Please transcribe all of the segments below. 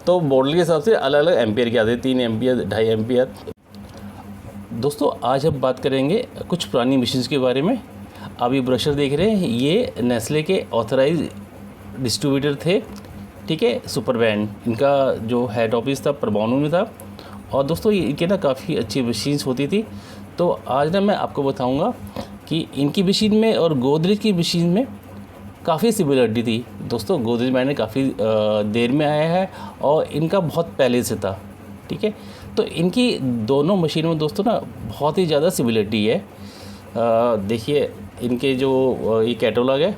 तो मॉडल के हिसाब से अलग अलग एम्पियर के आते हैं, 3 एम्पियर, 2.5 एम्पियर। दोस्तों आज हम बात करेंगे कुछ पुरानी मशीन्स के बारे में। आप ये ब्रशर देख रहे हैं, ये नेस्ले के ऑथराइज डिस्ट्रीब्यूटर थे, ठीक है, सुपर बैंड। इनका जो हेड ऑफिस था परमाणु में था। और दोस्तों ये इनके ना काफ़ी अच्छी मशीन्स होती थी। तो आज ना मैं आपको बताऊंगा कि इनकी मशीन में और गोदरेज की मशीन में काफ़ी सिमिलरिटी थी। दोस्तों गोदरेज मैंने काफ़ी देर में आया है और इनका बहुत पहले से था, ठीक है। तो इनकी दोनों मशीनों में दोस्तों ना बहुत ही ज़्यादा सिमिलरिटी है। देखिए इनके जो ये कैटलॉग है,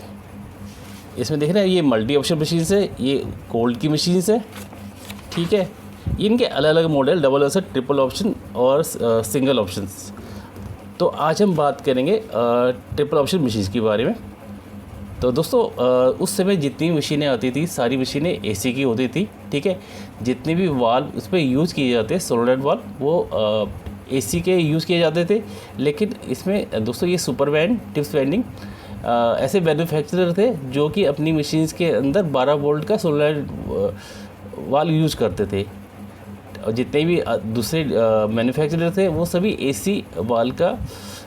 इसमें देख रहे हैं ये मल्टी ऑप्शन मशीन है, ये कोल्ड की मशीन है, ठीक है। इनके अलग अलग model, double option, triple option और सिंगल ऑप्शंस। तो आज हम बात करेंगे ट्रिपल ऑप्शन मशीन के बारे में। तो दोस्तों उस समय जितनी मशीनें आती थी सारी मशीनें एसी की होती थी, ठीक है। जितने भी वाल्व उस पर यूज़ किए जाते सोलनॉइड वाल्व वो एसी के यूज़ किए जाते थे। लेकिन इसमें दोस्तों ये सुपर बैंड, टिप्स बैंडिंग ऐसे मैन्युफैक्चरर थे जो कि अपनी मशीन्स के अंदर 12 वोल्ट का सोलनॉइड वाल्व यूज़ करते थे। और जितने भी दूसरे मैन्युफैक्चरर थे वो सभी एसी वाल्व का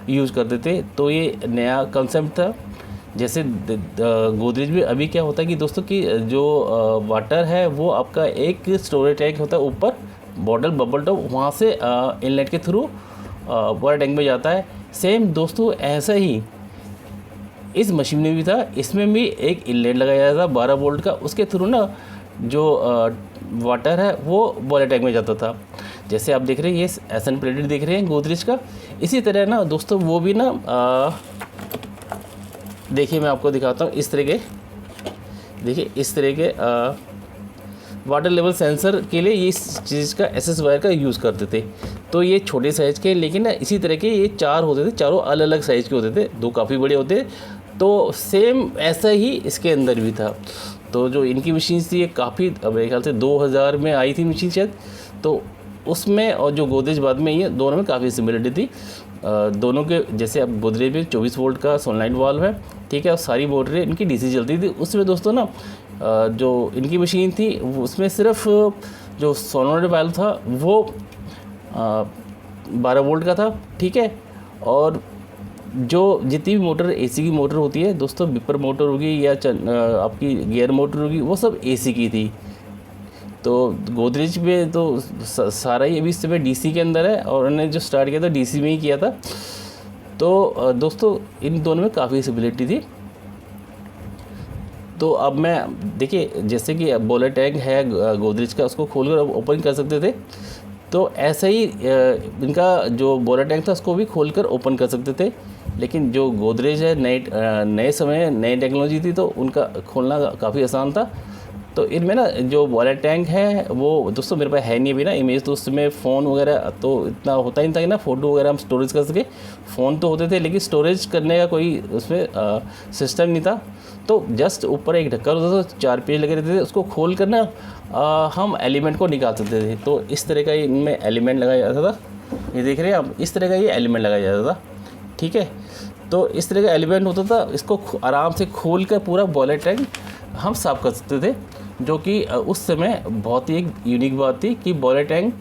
यूज़ करते थे। तो ये नया कंसेप्ट था। जैसे गोदरेज में अभी क्या होता है कि दोस्तों कि जो वाटर है वो आपका एक स्टोरेज टैंक होता है ऊपर, बॉटल बबल टॉप, वहाँ से इनलेट के थ्रू वाटर टैंक में जाता है। सेम दोस्तों ऐसा ही इस मशीन में भी था। इसमें भी एक इनलेट लगाया जाता था 12 वोल्ट का, उसके थ्रू ना जो वाटर है वो बॉयलर टैंक में जाता था। जैसे आप देख रहे हैं ये एसन प्लेटेड देख रहे हैं गोदरेज का, इसी तरह ना दोस्तों वो भी ना देखिए मैं आपको दिखाता हूँ। इस तरह के देखिए, इस तरह के वाटर लेवल सेंसर के लिए ये इस चीज़ का एसएस वायर का यूज़ करते थे। तो ये छोटे साइज़ के, लेकिन ना इसी तरह के ये 4 होते थे, चारों अलग अलग साइज़ के होते थे, 2 काफ़ी बड़े होते। तो सेम ऐसा ही इसके अंदर भी था। तो जो इनकी मशीन थी ये काफ़ी, मेरे ख्याल से 2000 में आई थी मशीन शायद। तो उसमें और जो गोदरेज बाद में, ये दोनों में काफ़ी सिमिलरिटी थी। दोनों के जैसे अब गोदरेज में 24 वोल्ट का सोलनॉइड वाल्व है, ठीक है, और सारी मोटरें इनकी डीसी चलती थी। उसमें दोस्तों ना जो इनकी मशीन थी उसमें सिर्फ जो सोलनॉइड वाल्व था वो 12 वोल्ट का था, ठीक है। और जो जितनी भी मोटर एसी की मोटर होती है दोस्तों, बिपर मोटर होगी या आपकी गियर मोटर होगी, वो सब एसी की थी। तो गोदरेज में तो सारा ही अभी इस समय डीसी के अंदर है, और उन्होंने जो स्टार्ट किया था डीसी में ही किया था। तो दोस्तों इन दोनों में काफ़ी सिमिलरिटी थी। तो अब मैं देखिए, जैसे कि बॉयलर टैंक है गोदरेज का, उसको खोलकर ओपन कर सकते थे। तो ऐसा ही इनका जो बॉयलर टैंक था उसको भी खोलकर ओपन कर सकते थे। लेकिन जो गोदरेज है नए समय नई टेक्नोलॉजी थी, तो उनका खोलना काफ़ी आसान था। तो इनमें ना जो बॉयलर टैंक है वो दोस्तों मेरे पास है नहीं अभी ना इमेज, तो उसमें फ़ोन वगैरह तो इतना होता ही नहीं था कि ना फ़ोटो वगैरह हम स्टोरेज कर सके। फ़ोन तो होते थे लेकिन स्टोरेज करने का कोई उसमें सिस्टम नहीं था। तो जस्ट ऊपर एक ढक्कन होता था, 4 पेज लगे रहते थे, उसको खोल कर ना हम एलिमेंट को निकाल सकते थे। तो इस तरह का इनमें एलिमेंट लगाया जाता था। ये देख रहे हैं आप, इस तरह का ये एलिमेंट लगाया जाता था, ठीक है। तो इस तरह का एलिमेंट होता था, इसको आराम से खोल कर पूरा बॉयलर टैंक हम साफ़ कर सकते थे। जो कि उस समय बहुत ही एक यूनिक बात थी कि बॉयलर टैंक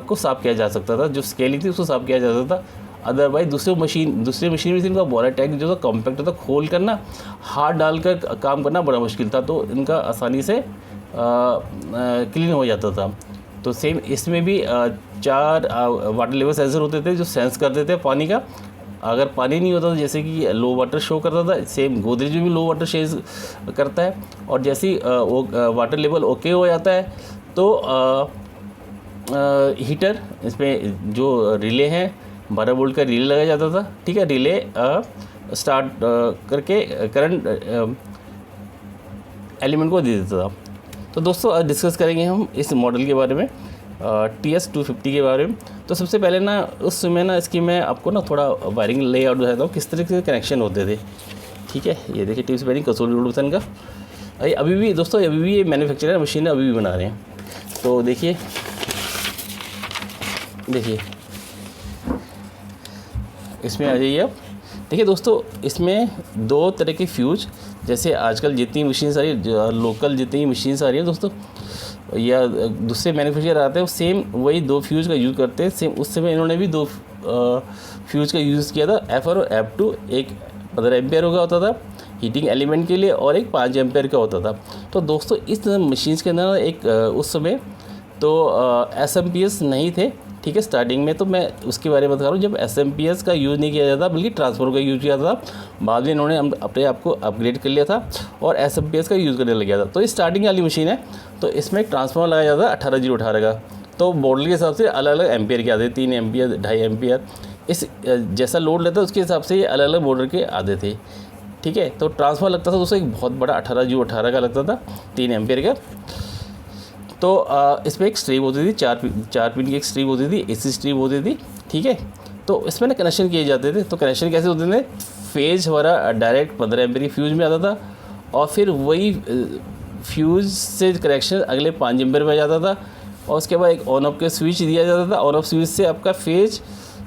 को साफ़ किया जा सकता था, जो स्केलिंग थी उसको साफ़ किया जा सकता था। अदरवाइज दूसरी मशीन में थी, इनका बॉयलर टैंक जो था कॉम्पैक्ट होता, खोल करना, हाथ डालकर काम करना बड़ा मुश्किल था। तो इनका आसानी से क्लीन हो जाता था। तो सेम इसमें भी 4 वाटर लेवल सेंसर होते थे जो सेंस करते थे पानी का। अगर पानी नहीं होता तो जैसे कि लो वाटर शो करता था, सेम गोदरेज में भी लो वाटर शो करता है। और जैसे ही वाटर लेवल ओके हो जाता है तो हीटर, इसमें जो रिले हैं 12 वोल्ट का रिले लगाया जाता था, ठीक है। रिले स्टार्ट करके करंट एलिमेंट को दे देता था। तो दोस्तों आज डिस्कस करेंगे हम इस मॉडल के बारे में, TS250 के बारे में। तो सबसे पहले ना उस समय ना इसकी मैं आपको ना थोड़ा वायरिंग लेआउट बताता हूँ, किस तरह के कनेक्शन होते थे, ठीक है। ये देखिए टिप्स वायरिंग कसौली रोड का अभी भी दोस्तों, अभी भी ये मैन्युफैक्चरर मशीन अभी भी बना रहे हैं। तो देखिए इसमें आ जाइए आप। देखिए दोस्तों, इसमें 2 तरह के फ्यूज, जैसे आजकल जितनी मशीन्स आ रही है, लोकल जितनी मशीन्स आ रही हैं दोस्तों, या दूसरे मैन्युफैक्चरर आते हैं वो सेम वही 2 फ्यूज़ का यूज़ करते हैं। सेम उस समय इन्होंने भी 2 फ्यूज़ का यूज़ किया था, F1 और F2। एक 15 एम्पियर का होता था हीटिंग एलिमेंट के लिए और एक 5 एम्पियर का होता था। तो दोस्तों इस मशीन्स के अंदर एक उस समय तो SMPS नहीं थे, ठीक है, स्टार्टिंग में। तो मैं उसके बारे में बता रहा हूँ, जब SMPS का यूज़ नहीं किया जाता बल्कि ट्रांसफार्मर का यूज़ किया था। बाद में इन्होंने अपने आप को अपग्रेड कर लिया था और SMPS का यूज़ करने लग गया था। तो ये स्टार्टिंग वाली मशीन है, तो इसमें एक ट्रांसफार्मर लगाया जाता है 18018 का। तो मॉडल के हिसाब से अलग अलग एम्पियर के आते थे, 3 एम्पियर, 2.5 एम्पियर। इस जैसा लोड लेता है उसके हिसाब से ये अलग अलग मॉडल के आते थे, ठीक है। तो ट्रांसफार्मर लगता था दोस्तों एक बहुत बड़ा 18018 का लगता था, 3 एम्पियर का। तो इसमें एक स्ट्रिप होती थी, 4 पिन की एक स्ट्रिप होती थी, AC स्ट्रिप होती थी, ठीक है। तो इसमें ना कनेक्शन किए जाते थे। तो कनेक्शन कैसे होते थे, फेज हमारा डायरेक्ट 15 एम्पियर की फ्यूज़ में आता था और फिर वही फ्यूज़ से कनेक्शन अगले 5 एम्पियर में जाता था और उसके बाद एक ऑन ऑफ के स्विच दिया जाता था। ऑन ऑफ स्विच से आपका फेज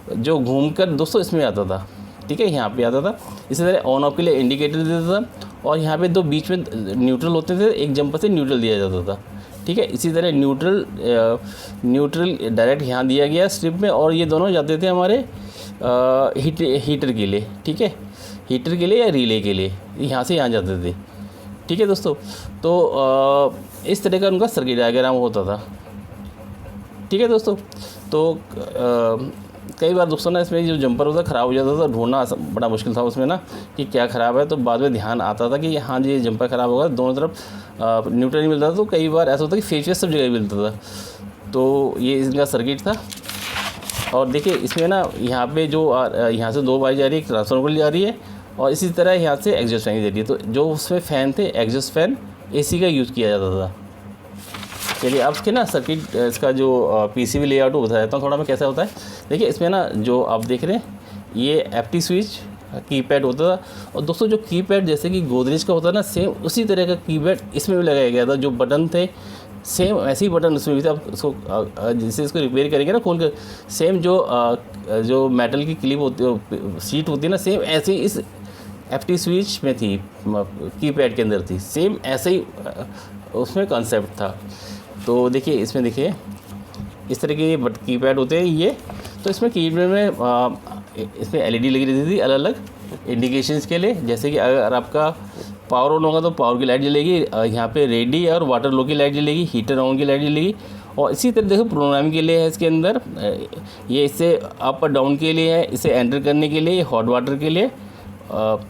जो घूमकर दोस्तों इसमें आता था, ठीक है, यहाँ पे आता था। इसी तरह ऑन ऑफ के लिए इंडिकेटर देता था और यहाँ पे 2 बीच में न्यूट्रल होते थे, एक जंपर से न्यूट्रल दिया जाता था, ठीक है। इसी तरह न्यूट्रल डायरेक्ट यहाँ दिया गया स्ट्रिप में और ये दोनों जाते थे हमारे हीटर के लिए, ठीक है, हीटर के लिए या रिले के लिए, यहाँ से यहाँ जाते थे, ठीक है दोस्तों। तो इस तरह का उनका सर्किट डायग्राम होता था, ठीक है दोस्तों। तो कई बार दोस्तों ना इसमें जो जंपर होता ख़राब हो जाता था, ढूंढना बड़ा मुश्किल था उसमें ना कि क्या ख़राब है। तो बाद में ध्यान आता था कि हाँ जी ये जंपर ख़राब होगा, दोनों तरफ न्यूट्रल नहीं मिलता था। तो कई बार ऐसा होता कि फेज सब जगह मिलता था। तो ये इनका सर्किट था। और देखिए इसमें ना यहाँ पे जो यहाँ से 2 वायर जा रही है, एक ट्रांसफार्मर के लिए जा रही है और इसी तरह यहाँ से एग्जॉस्ट फैन जा रही है। तो जो उसमें फ़ैन थे एग्जॉस्ट फैन AC का यूज़ किया जाता था। चलिए अब इसके ना सर्किट इसका जो PCB लेआउट बता देता हूँ थोड़ा मैं कैसा होता है। देखिए इसमें ना जो आप देख रहे हैं ये FT स्विच कीपैड होता था और दोस्तों जो कीपैड जैसे कि गोदरेज का होता है ना, सेम उसी तरह का कीपैड इसमें भी लगाया गया था। जो बटन थे सेम ऐसे ही बटन उसमें भी थे। आप इसको जैसे इसको रिपेयर करेंगे ना खोल कर, सेम जो मेटल की क्लिप होती है, सीट होती है ना, सेम ऐसे ही इस FT स्विच में थी, कीपैड के अंदर थी, सेम ऐसे ही उसमें कॉन्सेप्ट था। तो देखिए इसमें देखिए इस तरह के कीपैड होते हैं ये। तो इसमें कीपैड में इसमें LED लगी रहती थी अलग अलग इंडिकेशंस के लिए। जैसे कि अगर आपका पावर ऑन होगा तो पावर की लाइट जलेगी, यहाँ पे रेडी और वाटर लो की लाइट जलेगी, हीटर ऑन की लाइट जलेगी। और इसी तरह देखो प्रोग्रामिंग के लिए है इसके अंदर, ये इससे अप और डाउन के लिए है, इसे एंटर करने के लिए, हॉट वाटर के लिए,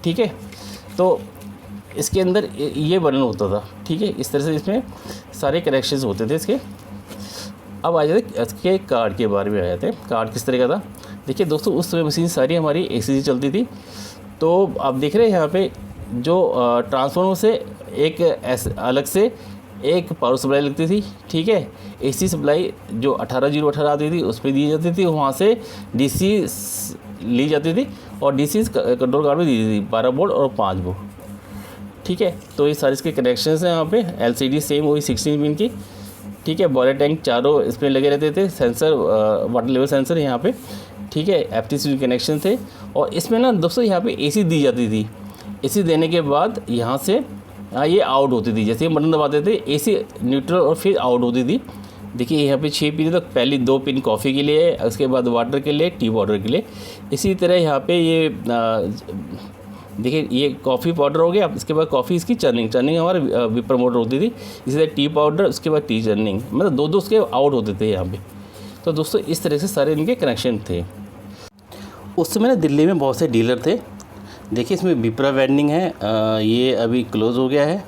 ठीक है। तो इसके अंदर ये बटन होता था, ठीक है। इस तरह से इसमें सारे कनेक्शंस होते थे इसके। अब आ जाते इसके कार्ड के बारे में आ जाते हैं। कार्ड किस तरह का था, देखिए दोस्तों उस समय मशीन सारी हमारी AC से चलती थी। तो आप देख रहे हैं यहाँ पे जो ट्रांसफार्मर से एक अलग से एक पावर सप्लाई लगती थी, ठीक है। AC सप्लाई जो 18018 आती थी उस पर दी जाती थी, वहाँ से DC ली जाती थी और DC कंट्रोल कार्ड में दी जाती थी 12 वोल्ट और 5 वोल्ट, ठीक है। तो ये सारे इसके कनेक्शंस हैं यहाँ पे। LCD सेम वही 16 पिन की, ठीक है। बॉयलर टैंक चारों इसमें लगे रहते थे, सेंसर वाटर लेवल सेंसर यहाँ पे, ठीक है। FT स्विच कनेक्शन थे और इसमें ना दोस्तों यहाँ पे AC दी जाती थी। AC देने के बाद यहाँ से ये आउट होती थी, जैसे बटन दबाते थे AC न्यूट्रल और फिर आउट होती थी। देखिए यहाँ पे 6 पिन, तो पहली 2 पिन कॉफ़ी के लिए, उसके बाद वाटर के लिए, टी पाउडर के लिए। इसी तरह यहाँ पे ये देखिए ये कॉफ़ी पाउडर हो गया, इसके बाद कॉफ़ी इसकी चर्निंग हमारा विपर मोटर होती थी। इसी तरह टी पाउडर, उसके बाद टी चर्निंग, मतलब 2 उसके आउट होते थे यहाँ पे। तो दोस्तों इस तरह से सारे इनके कनेक्शन थे। उस समय ना दिल्ली में बहुत से डीलर थे। देखिए इसमें विप्रा वेंडिंग है, ये अभी क्लोज़ हो गया है,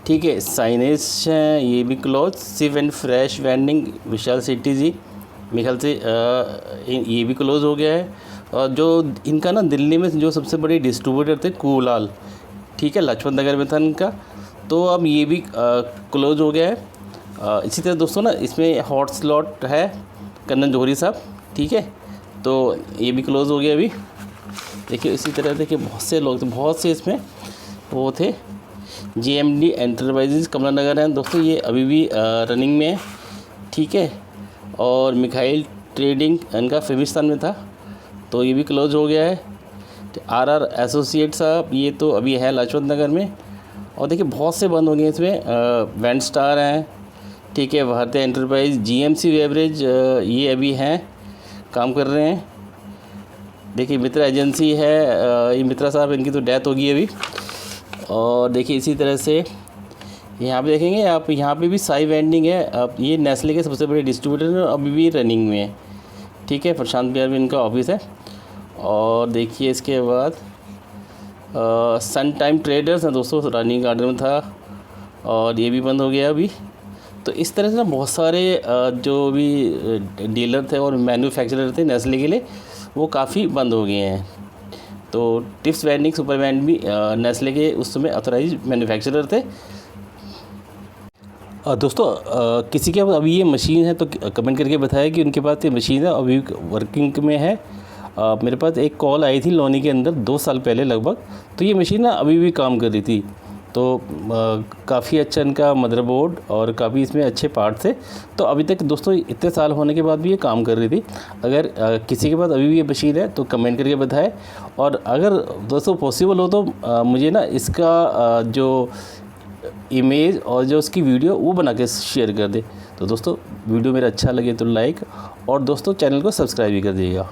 ठीक है। साइनेज है, ये भी close. Sieve and fresh vending Vishal city ji, मेरे ख्याल से ये भी क्लोज़ हो गया है। और जो इनका ना दिल्ली में जो सबसे बड़े डिस्ट्रीब्यूटर थे कुलाल, ठीक है, लाजपत नगर में था इनका। तो अब ये भी क्लोज़ हो गया है। इसी तरह दोस्तों ना इसमें हॉट स्लॉट है कन्नन जौहरी साहब, ठीक है। तो ये भी क्लोज़ हो गया अभी। देखिए इसी तरह देखिए बहुत से लोग थे, बहुत से इसमें वो थे। JMD एंटरप्राइजेज कमला नगर हैं दोस्तों, ये अभी भी रनिंग में है, ठीक है। और मिखाइल ट्रेडिंग इनका फिमिस्तान में था, तो ये भी क्लोज हो गया है। RR एसोसिएट साहब, ये तो अभी है लाजपत नगर में। और देखिए बहुत से बंद हो गए इसमें। वेंट स्टार हैं, ठीक है। भारतीय एंटरप्राइज GMC बेवरेज ये अभी हैं, काम कर रहे हैं। देखिए मित्रा एजेंसी है, ये मित्रा साहब, इनकी तो डेथ होगी अभी। और देखिए इसी तरह से यहाँ पे देखेंगे आप, यहाँ पे भी साई वेंडिंग है। अब ये नेस्ले के सबसे बड़े डिस्ट्रीब्यूटर हैं, अभी भी रनिंग में है। ठीक है, प्रशांत बिहार में इनका ऑफिस है। और देखिए इसके बाद सन टाइम ट्रेडर्स हैं दोस्तों, रनिंग गार्डन में था और ये भी बंद हो गया अभी। तो इस तरह से ना बहुत सारे जो भी डीलर थे और मैन्युफैक्चरर थे नेस्ले के लिए, वो काफ़ी बंद हो गए हैं। तो टिप्स वेंडिंग सुपर वेंड भी नेस्ले के उस समय ऑथराइज मैन्युफैक्चरर थे। दोस्तों किसी के पास अभी ये मशीन है तो कमेंट करके बताया कि उनके पास ये मशीन है अभी वर्किंग में है। मेरे पास एक कॉल आई थी लोनी के अंदर 2 साल पहले लगभग, तो ये मशीन ना अभी भी काम कर रही थी। तो काफ़ी अच्छा इनका मदरबोर्ड और काफ़ी इसमें अच्छे पार्ट थे। तो अभी तक दोस्तों इतने साल होने के बाद भी ये काम कर रही थी। अगर किसी के पास अभी भी ये मशीन है तो कमेंट करके बताएं। और अगर दोस्तों पॉसिबल हो तो मुझे ना इसका जो इमेज और जो उसकी वीडियो वो बना के शेयर कर दे। तो दोस्तों वीडियो मेरा अच्छा लगे तो लाइक, और दोस्तों चैनल को सब्सक्राइब भी कर दीजिएगा।